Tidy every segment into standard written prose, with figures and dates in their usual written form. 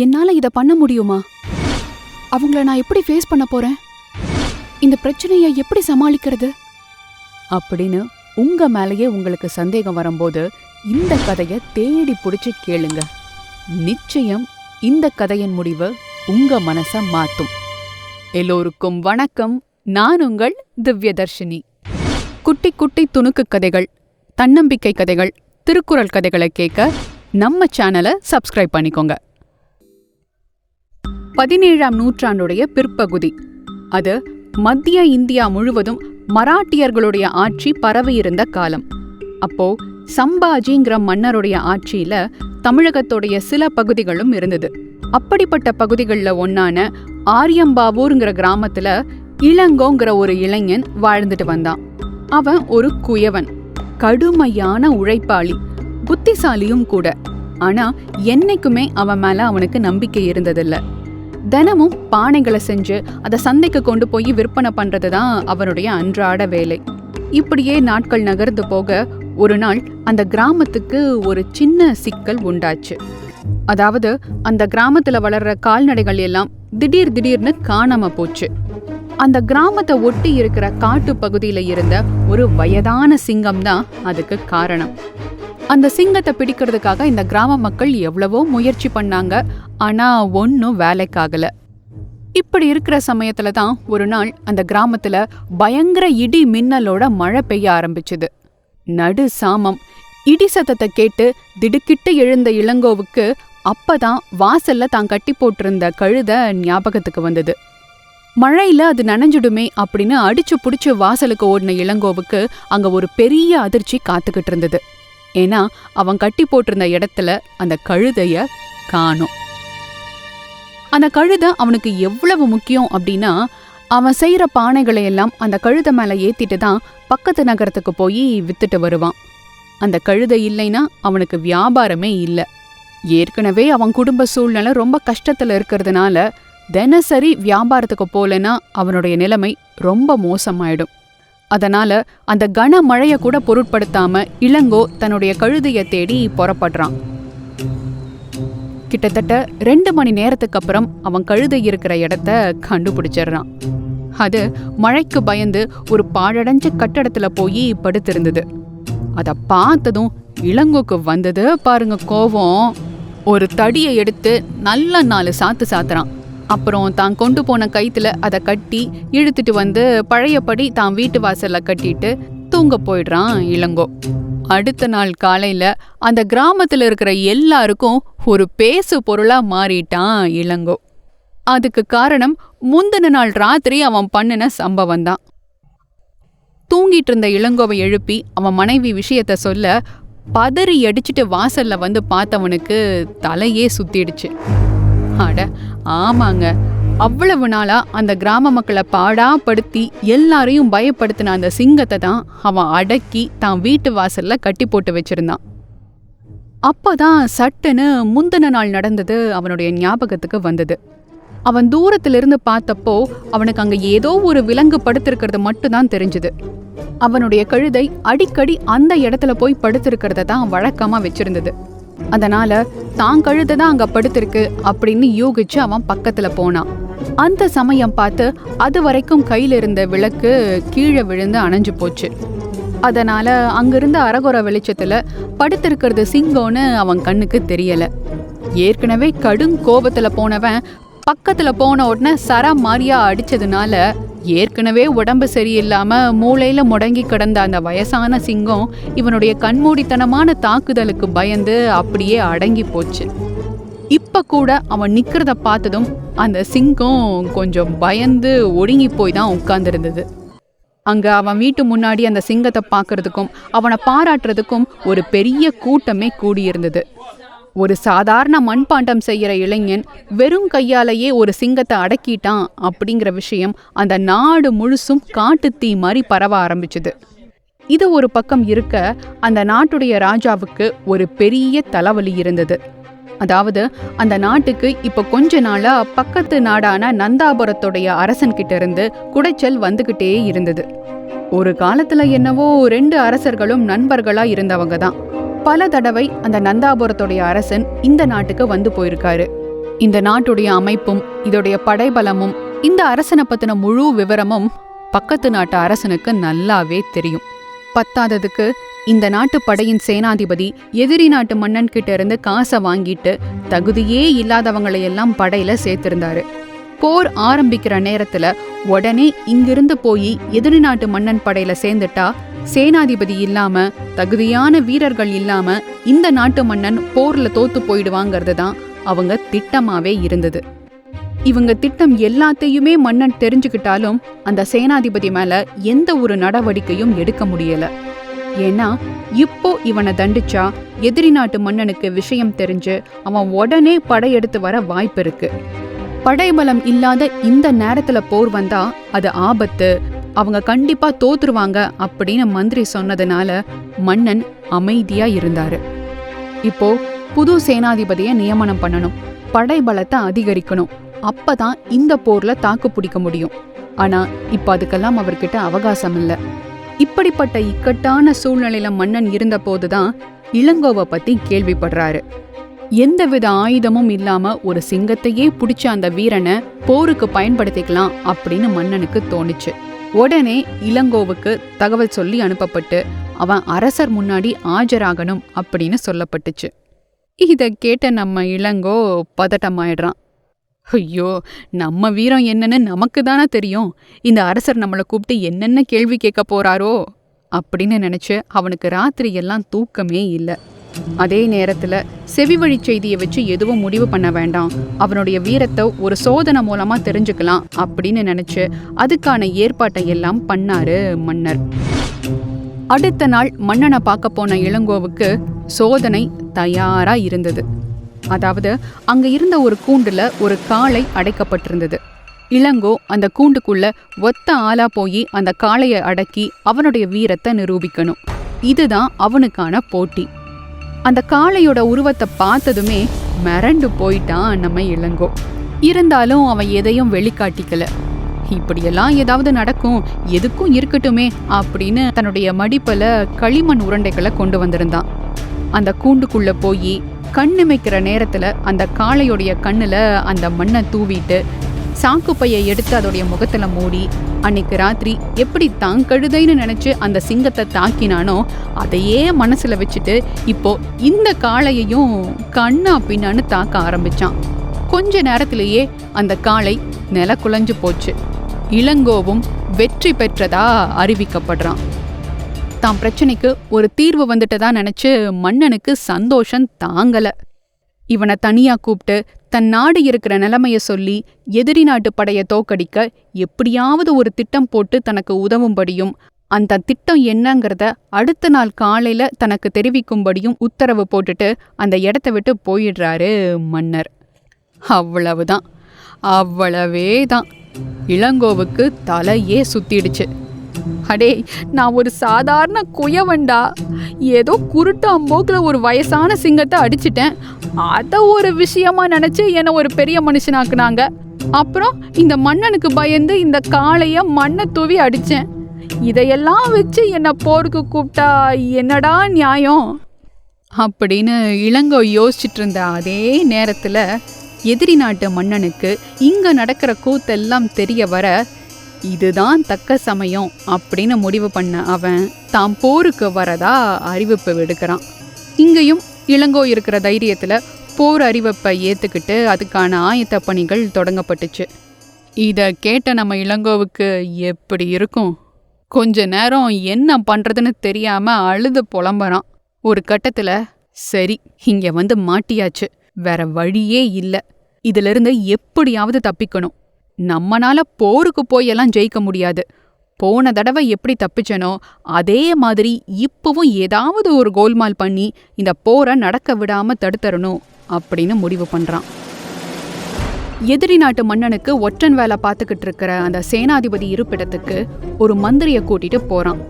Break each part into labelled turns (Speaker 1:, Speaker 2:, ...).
Speaker 1: என்னால இத பண்ண முடியுமா? அவங்கள நான் எப்படி ஃபேஸ் பண்ண போறேன்? இந்த பிரச்சனையை எப்படி சமாளிக்கிறது அப்படின்னு உங்க மேலேயே உங்களுக்கு சந்தேகம் வரும்போது இந்த கதையை தேடி பிடிச்சு கேளுங்க. நிச்சயம் இந்த கதையின் முடிவு உங்க மனசை மாத்தும். எல்லோருக்கும் வணக்கம். நான் உங்கள் திவ்யதர்ஷினி. குட்டி குட்டி துணுக்கு கதைகள், தன்னம்பிக்கை கதைகள், திருக்குறள் கதைகளை கேட்க நம்ம சேனலை சப்ஸ்கிரைப் பண்ணிக்கோங்க. 17ஆம் நூற்றாண்டுடைய பிற்பகுதி. அது மத்திய இந்தியா முழுவதும் மராட்டியர்களுடைய ஆட்சி பரவியிருந்த காலம். அப்போ சம்பாஜிங்கிற மன்னருடைய ஆட்சியில தமிழகத்துடைய சில பகுதிகளும் இருந்தது. அப்படிப்பட்ட பகுதிகளில் ஒன்னான ஆரியம்பாவூர்ங்கிற கிராமத்துல இளங்கோங்கிற ஒரு இளைஞன் வாழ்ந்துட்டு வந்தான். அவன் ஒரு குயவன், கடுமையான உழைப்பாளி, புத்திசாலியும் கூட. ஆனா என்னைக்குமே அவன் மேல அவனுக்கு நம்பிக்கை இருந்ததில்ல. தினமும் பானைகளை செஞ்சு அதை சந்தைக்கு கொண்டு போய் விற்பனை பண்றதுதான் அவனுடைய அன்றாட வேலை. இப்படியே நாட்கள் நகர்ந்து போக ஒரு நாள் அந்த கிராமத்துக்கு ஒரு சின்ன சிக்கல் உண்டாச்சு. அதாவது அந்த கிராமத்துல வளர்ற கால்நடைகள் எல்லாம் திடீர்னு காணாம போச்சு. அந்த கிராமத்தை ஒட்டி இருக்கிற காட்டு பகுதியில இருந்த ஒரு வயதான சிங்கம் தான் அதுக்கு காரணம். அந்த சிங்கத்தை பிடிக்கிறதுக்காக இந்த கிராம மக்கள் எவ்வளவோ முயற்சி பண்ணாங்க. ஆனா ஒன்னும் வேலைக்காகல. இப்படி இருக்கிற சமயத்துல தான் ஒரு நாள் அந்த கிராமத்துல பயங்கர இடி மின்னலோட மழை பெய்ய ஆரம்பிச்சுது. நடு சாமம் இடி சத்தத்தை கேட்டு திடுக்கிட்டு எழுந்த இளங்கோவுக்கு அப்பதான் வாசல்ல தான் கட்டி போட்டிருந்த கழுதை ஞாபகத்துக்கு வந்தது. மழையில அது நனைஞ்சிடுமே அப்படின்னு அடிச்சு புடிச்சு வாசலுக்கு ஓடின இளங்கோவுக்கு அங்க ஒரு பெரிய அதிர்ச்சி காத்துக்கிட்டு இருந்தது. ஏன்னா அவன் கட்டி போட்டிருந்த இடத்துல அந்த கழுதைய காணோம். அந்த கழுதை அவனுக்கு எவ்வளவு முக்கியம் அப்படின்னா, அவன் செய்யற பானைகளை எல்லாம் அந்த கழுதை மேல ஏத்திட்டு தான் பக்கத்து நகரத்துக்கு போய் வித்துட்டு வருவான். அந்த கழுதை இல்லைன்னா அவனுக்கு வியாபாரமே இல்லை. ஏற்கனவே அவன் குடும்ப சூழ்நிலை ரொம்ப கஷ்டத்துல இருக்கிறதுனால தினசரி வியாபாரத்துக்கு போலனா அவனுடைய நிலைமை ரொம்ப மோசமாயிடும். அதனால அந்த கன மழைய கூட பொருட்படுத்தாம இளங்கோ தன்னுடைய கழுதைய தேடி புறப்படுறான். கிட்டத்தட்ட 2 மணி நேரத்துக்கு அப்புறம் அவன் கழுதை இருக்கிற இடத்த கண்டுபிடிச்சிடறான். அது மழைக்கு பயந்து ஒரு பாழடைஞ்ச கட்டடத்துல போய் படுத்திருந்தது. அத பார்த்ததும் இளங்கோக்கு வந்தது பாருங்க கோவம். ஒரு தடியை எடுத்து நல்ல 4 சாத்து சாத்துறான். அப்புறம் தான் கொண்டு போன கயித்துல அதை கட்டி இழுத்துட்டு வந்து பழையபடி தான் வீட்டு வாசல்ல கட்டிட்டு தூங்க போயிடுறான் இளங்கோ. அடுத்த நாள் காலையில அந்த கிராமத்துல இருக்கிற எல்லாருக்கும் ஒரு பேசு பொருளா மாறிட்டான் இளங்கோ. அதுக்கு காரணம் முந்தின நாள் ராத்திரி அவன் பண்ணின சம்பவம் தான். தூங்கிட்டு இருந்த இளங்கோவை எழுப்பி அவன் மனைவி விஷயத்த சொல்ல பதறி அடிச்சுட்டு வாசல்ல வந்து பார்த்தவனுக்கு தலையே சுத்திடுச்சு. அட ஆமாங்க, அவ்வளவு நாளா அந்த கிராம மக்களை பாடாப்படுத்தி எல்லாரையும் பயப்படுத்தின அந்த சிங்கத்தை தான் அவன் அடக்கி தான் வீட்டு வாசல்ல கட்டி போட்டு வச்சிருந்தான். அப்பதான் சட்டுன்னு முந்தின நாள் நடந்தது அவனுடைய ஞாபகத்துக்கு வந்தது. அவன் தூரத்திலிருந்து பார்த்தப்போ அவனுக்கு அங்க ஏதோ ஒரு விலங்கு படுத்திருக்கிறது மட்டும்தான் தெரிஞ்சுது. அவனுடைய கழுதை அடிக்கடி அந்த இடத்துல போய் படுத்திருக்கிறத தான் வழக்கமா வச்சிருந்தது. அதனால தான் கழுதை தான் அங்க படுத்திருக்கு அப்படின்னு யூகிச்சு அவன் பக்கத்துல போனான். அந்த சமயம் பார்த்து அது வரைக்கும் கையில இருந்த விளக்கு கீழே விழுந்து அணைஞ்சு போச்சு. அதனால அங்கிருந்த அரகுர வெளிச்சத்துல படுத்திருக்கிறது சிங்கம்னு அவன் கண்ணுக்கு தெரியல. ஏற்கனவே கடும் கோபத்துல போனவன் பக்கத்துல போன உடனே சர மாரியா அடிச்சதுனால ஏற்கனவே உடம்பு சரியில்லாம மூளையில முடங்கி கிடந்த அந்த வயசான சிங்கம் இவனுடைய கண்மூடித்தனமான தாக்குதலுக்கு பயந்து அப்படியே அடங்கி போச்சு. இப்ப கூட அவன் நிக்கிறத பார்த்ததும் அந்த சிங்கம் கொஞ்சம் பயந்து ஒடுங்கி போய் தான் உட்கார்ந்துருந்தது. அங்க அவன் வீட்டு முன்னாடி அந்த சிங்கத்தை பார்க்கறதுக்கும் அவனை பாராட்டுறதுக்கும் ஒரு பெரிய கூட்டமே கூடியிருந்தது. ஒரு சாதாரண மண்பாண்டம் செய்யற இளைஞன் வெறும் கையாலேயே ஒரு சிங்கத்தை அடக்கிட்டான் அப்படிங்கிற விஷயம் அந்த நாடு முழுசும் காட்டுத்தீ மாதிரி பரவ ஆரம்பிச்சுது. இது ஒரு பக்கம் இருக்க, அந்த நாட்டுடைய ராஜாவுக்கு ஒரு பெரிய தலைவலி இருந்தது. அதாவது அந்த நாட்டுக்கு இப்ப கொஞ்ச நாளா பக்கத்து நாடான நந்தாபுரத்துடைய அரசன் கிட்ட இருந்து குடைச்சல் வந்துகிட்டே இருந்தது. ஒரு காலத்துல என்னவோ 2 அரசர்களும் நண்பர்களா இருந்தவங்க தான். பல தடவை அந்த நந்தாபுரத்துடைய அரசன் இந்த நாட்டுக்கு வந்து போயிருக்காரு. இந்த நாட்டுடைய அமைப்பும் இதோடைய படைபலமும் இந்த அரசனை பத்தின முழு விவரமும் பக்கத்து நாட்டு அரசனுக்கு நல்லாவே தெரியும். பத்தாததுக்கு இந்த நாட்டு படையின் சேனாதிபதி எதிரி நாட்டு மன்னன் கிட்ட இருந்து காசை வாங்கிட்டு தகுதியே இல்லாதவங்களையெல்லாம் படையில சேர்த்திருந்தாரு. போர் ஆரம்பிக்கிற நேரத்துல உடனே இங்கிருந்து போய் எதிரி நாட்டு மன்னன் படையில சேர்ந்துட்டா சேனாதிபதி இல்லாம தகுதியான வீரர்கள் இல்லாம இந்த நாட்டு மன்னன் போர்ல தோத்து போயிடுவாங்கிறது தான் அவங்க திட்டமாவே இருந்தது. இவங்க திட்டம் எல்லாத்தையுமே மன்னன் தெரிஞ்சுக்கிட்டாலும் அந்த சேனாதிபதி மேல எந்த ஒரு நடவடிக்கையும் எடுக்க முடியல. ஏன்னா இப்போ இவனை தண்டிச்சா எதிரி நாட்டு மன்னனுக்கு விஷயம் தெரிஞ்சு அவன் உடனே படையெடுத்து வர வாய்ப்பு இருக்கு. படைபலம் இல்லாத இந்த நேரத்துல போர் வந்தா அது ஆபத்து, அவங்க கண்டிப்பா தோத்துருவாங்க அப்படின்னு மந்திரி சொன்னதுனால மன்னன் அமைதியா இருந்தாரு. இப்போ புது சேனாதிபதியை நியமனம் பண்ணணும், படைபலத்தை அதிகரிக்கணும், அப்பதான் இந்த போர்ல தாக்கு பிடிக்க முடியும். ஆனா இப்ப அதுக்கெல்லாம் அவர்கிட்ட அவகாசம் இல்ல. இப்படிப்பட்ட இக்கட்டான சூழ்நிலையில மன்னன் இருந்த போதுதான் இளங்கோவை பத்தி கேள்விப்படுறாரு. எந்தவித ஆயுதமும் இல்லாம ஒரு சிங்கத்தையே பிடிச்ச அந்த வீரனை போருக்கு பயன்படுத்திக்கலாம் அப்படின்னு மன்னனுக்கு தோணுச்சு. உடனே இளங்கோவுக்கு தகவல் சொல்லி அனுப்பப்பட்டு அவன் அரசர் முன்னாடி ஆஜராகணும் அப்படின்னு சொல்லப்பட்டுச்சு. இத கேட்ட நம்ம இளங்கோ பதட்டமாயிடுறான். ஐயோ, நம்ம வீரம் என்னன்னு நமக்கு தானே தெரியும், இந்த அரசர் நம்மளை கூப்பிட்டு என்னென்ன கேள்வி கேட்க போறாரோ அப்படின்னு நினைச்சு அவனுக்கு ராத்திரி எல்லாம் தூக்கமே இல்லை. அதே நேரத்துல செவி வழி செய்தியை வச்சு எதுவும் முடிவு பண்ண வேண்டாம், அவனுடைய வீரத்தை ஒரு சோதனை மூலமா தெரிஞ்சுக்கலாம் அப்படின்னு நினைச்சு அதுக்கான ஏற்பாட்டை எல்லாம் பண்ணாரு மன்னர். அடுத்த நாள் மன்னனை பார்க்க போன இளங்கோவுக்கு சோதனை தயாரா இருந்தது. அதாவது அங்க இருந்த ஒரு கூண்டுல ஒரு காளை அடைக்கப்பட்டிருந்தது. இளங்கோ அந்த கூண்டுக்குள்ள ஒத்த ஆளா போய் அந்த காளையை அடக்கி அவனுடைய வீரத்தை நிரூபிக்கணும். இதுதான் அவனுக்கான போட்டி. அந்த காளையோட உருவத்தை பார்த்ததுமே மிரண்டு போயிட்டான் நம்ம இளங்கோ. இருந்தாலும் அவன் எதையும் வெளிக்காட்டிக்கல. இப்படியெல்லாம் ஏதாவது நடக்கும், எதுக்கும் இருக்கட்டுமே அப்படின்னு தன்னுடைய மடிப்பல களிமண் உருண்டைகளை கொண்டு வந்திருந்தான். அந்த கூண்டுக்குள்ள போய் கண்ணிமைக்கிற நேரத்துல அந்த காளையோடைய கண்ணுல அந்த மண்ணை தூவிட்டு சாக்குப்பையை எடுத்து அதோடைய முகத்துல மூடி அன்னைக்கு ராத்திரி எப்படி தான் கழுதைன்னு நினைச்சு அந்த சிங்கத்தை தாக்கினானோ அதையே மனசுல வச்சுட்டு இப்போ இந்த காளையையும் கண்ணா பின்னான்னு தாக்க ஆரம்பிச்சான். கொஞ்ச நேரத்திலேயே அந்த காளை நில குலைஞ்சு போச்சு. இளங்கோவும் வெற்றி பெற்றதா அறிவிக்கப்படுறான். தான் பிரச்சனைக்கு ஒரு தீர்வு வந்துட்டதா நினைச்சு மன்னனுக்கு சந்தோஷம் தாங்கல. இவனை தனியா கூப்பிட்டு தன் நாடு இருக்கிற நிலைமைய சொல்லி எதிரி நாட்டு படைய தோக்கடிக்க எப்படியாவது ஒரு திட்டம் போட்டு தனக்கு உதவும்படியும் அந்த திட்டம் என்னங்கிறத அடுத்த நாள் காலையில தனக்கு தெரிவிக்கும்படியும் உத்தரவு போட்டுட்டு அந்த இடத்த விட்டு போயிடுறாரு மன்னர். அவ்வளவுதான், அவ்வளவேதான். இளங்கோவுக்கு தலையே சுத்திடுச்சு. அடே, நான் ஒரு சாதாரண குயவன்டா, ஏதோ குருட்டாம்போக்கில் ஒரு வயசான சிங்கத்தை அடிச்சிட்டேன், அதை ஒரு விஷயமா நினைச்சு என்னை ஒரு பெரிய மனுஷனாக்குனாங்க. அப்புறம் இந்த மன்னனுக்கு பயந்து இந்த காளைய மண்ணை தூவி அடிச்சேன். இதையெல்லாம் வச்சு என்னை போருக்கு கூப்பிட்டா என்னடா நியாயம் அப்படின்னு இளங்கோ யோசிச்சுட்டு இருந்த அதே நேரத்துல எதிரி நாட்டு மன்னனுக்கு இங்க நடக்கிற கூத்தெல்லாம் தெரிய வர இதுதான் தக்க சமயம் அப்படின்னு முடிவு பண்ண அவன் தாம் போருக்கு வரதா அறிவிப்பு விடுக்கிறான். இங்கேயும் இளங்கோ இருக்கிற தைரியத்துல போர் அறிவிப்பை ஏத்துக்கிட்டு அதுக்கான ஆயத்த பணிகள் தொடங்கப்பட்டுச்சு. இத கேட்ட நம்ம இளங்கோவுக்கு எப்படி இருக்கும்? கொஞ்ச நேரம் என்ன பண்றதுன்னு தெரியாம அழுது புலம்பறான். ஒரு கட்டத்துல சரி, இங்க வந்து மாட்டியாச்சு, வேற வழியே இல்ல, இதுல இருந்து எப்படியாவது தப்பிக்கணும், நம்மனால போருக்கு போயெல்லாம் ஜெயிக்க முடியாது, போன தடவை எப்படி தப்பிச்சனோ அதே மாதிரி இப்பவும் ஏதாவது ஒரு கோல்மால் பண்ணி இந்த போரை நடக்க விடாம தடுத்தரணும் அப்படின்னு முடிவு பண்றான். எதிரி நாட்டு மன்னனுக்கு ஒற்றன் வேலை பார்த்துக்கிட்டு இருக்கிற அந்த சேனாதிபதி இருப்பிடத்துக்கு ஒரு மந்திரிய கூட்டிட்டு போறான்.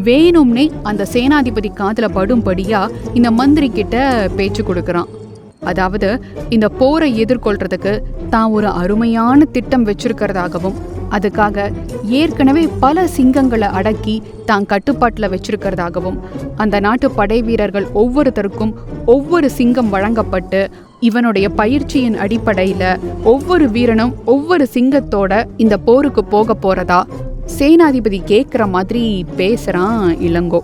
Speaker 1: வேணும்னே அந்த சேனாதிபதி காதுல படும்படியா இந்த மந்திரி கிட்ட பேச்சு கொடுக்கறான். அதாவது இந்த போரை எதிர்கொள்றதுக்கு தான் ஒரு அருமையான திட்டம் வச்சிருக்கிறதாகவும் அதுக்காக ஏற்கனவே பல சிங்கங்களை அடக்கி தான் கட்டுப்பாட்டில் வச்சிருக்கிறதாகவும் அந்த நாட்டு படை வீரர்கள் ஒவ்வொருத்தருக்கும் ஒவ்வொரு சிங்கம் வழங்கப்பட்டு இவனுடைய பயிற்சியின் அடிப்படையில ஒவ்வொரு வீரனும் ஒவ்வொரு சிங்கத்தோட இந்த போருக்கு போக போறதா சேனாதிபதி கேக்குற மாதிரி பேசுறான் இளங்கோ.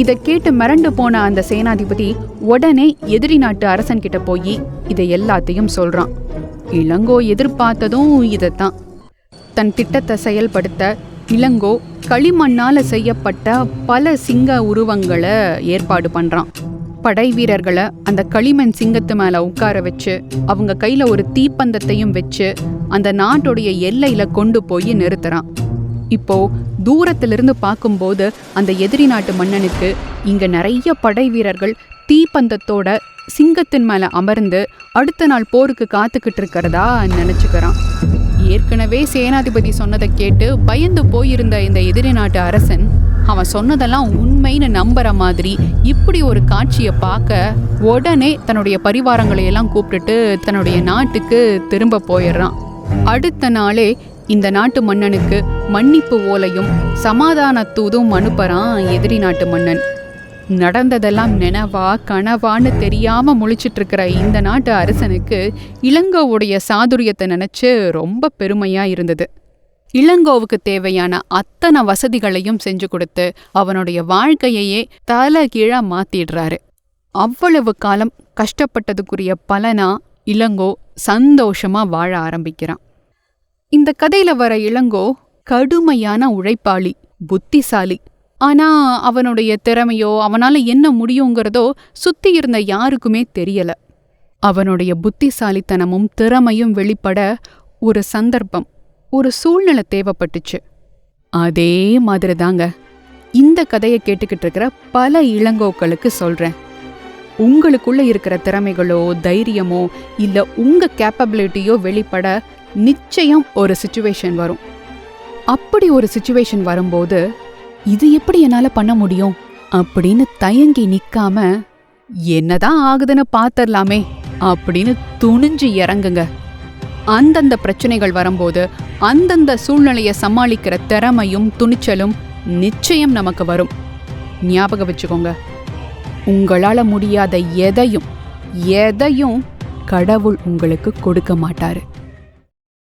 Speaker 1: இதை கேட்டு மிரண்டு போன அந்த சேனாதிபதி உடனே எதிரி நாட்டு அரசன் கிட்ட போய் இதை எல்லாத்தையும் சொல்றான். இளங்கோ எதிர்பார்த்ததும் இதைத்தான். தன் திட்டத்தை செயல்படுத்த இளங்கோ களிமண்ணால செய்யப்பட்ட பல சிங்க உருவங்களை ஏற்பாடு பண்றான். படை வீரர்களை அந்த களிமண் சிங்கத்து மேல உட்கார வச்சு அவங்க கையில ஒரு தீப்பந்தத்தையும் வச்சு அந்த நாட்டுடைய எல்லையில கொண்டு போய் நிறுத்துறான். இப்போ தூரத்திலிருந்து பார்க்கும்போது அந்த எதிரி நாட்டு மன்னனுக்கு இங்க நிறைய படை வீரர்கள் தீப்பந்தத்தோட சிங்கத்தின் மேல அமர்ந்து அடுத்த நாள் போருக்கு காத்துக்கிட்டு இருக்கிறதா நினைச்சுக்கிறான். ஏற்கனவே சேனாதிபதி சொன்னதை கேட்டு பயந்து போயிருந்த இந்த எதிரி நாட்டு அரசன் அவன் சொன்னதெல்லாம் உண்மைன்னு நம்புற மாதிரி இப்படி ஒரு காட்சியை பார்க்க உடனே தன்னுடைய பரிவாரங்களை எல்லாம் கூப்பிட்டுட்டு தன்னுடைய நாட்டுக்கு திரும்ப போயிடுறான். அடுத்த நாளே இந்த நாட்டு மன்னனுக்கு மன்னிப்பு ஓலையும் சமாதான தூதும் அனுப்புறான் எதிரி நாட்டு மன்னன். நடந்ததெல்லாம் நினைவா கனவான்னு தெரியாம முழிச்சிட்டு இருக்கிற இந்த நாட்டு அரசனுக்கு இளங்கோவுடைய சாதுரியத்தை நினைச்சு ரொம்ப பெருமையா இருந்தது. இளங்கோவுக்கு தேவையான அத்தனை வசதிகளையும் செஞ்சு கொடுத்து அவனுடைய வாழ்க்கையையே தலைகீழா மாத்திடுறாரு. அவ்வளவு காலம் கஷ்டப்பட்டதுக்குரிய பலனா இளங்கோ சந்தோஷமா வாழ ஆரம்பிக்கிறான். இந்த கதையில வர இளங்கோ கடுமையான உழைப்பாளி, புத்திசாலி. ஆனா அவனுடைய திறமையோ அவனால என்ன முடியுங்கிறதோ சுத்தி இருந்த யாருக்குமே தெரியல. அவனுடைய புத்திசாலித்தனமும் திறமையும் வெளிப்பட ஒரு சந்தர்ப்பம், ஒரு சூழ்நிலை தேவைப்பட்டுச்சு. அதே மாதிரி தாங்க இந்த கதையை கேட்டுக்கிட்டு இருக்கிற பல இளங்கோக்களுக்கு சொல்றேன். உங்களுக்குள்ள இருக்கிற திறமைகளோ தைரியமோ இல்ல உங்க கேப்பபிலிட்டியோ வெளிப்பட நிச்சயம் ஒரு சிச்சுவேஷன் வரும். அப்படி ஒரு சிச்சுவேஷன் வரும்போது இது எப்படி என்னால பண்ண முடியும் அப்படின்னு தயங்கி நிக்காம என்னதான் ஆகுதுன்னு பாத்திரலாமே அப்படின்னு துணிஞ்சு இறங்குங்க. அந்தந்த பிரச்சனைகள் வரும்போது அந்தந்த சூழ்நிலையை சமாளிக்கிற திறமையும் துணிச்சலும் நிச்சயம் நமக்கு வரும். ஞாபகம் வச்சுக்கோங்க, உங்களால முடியாத எதையும் கடவுள் உங்களுக்கு கொடுக்க மாட்டாரு.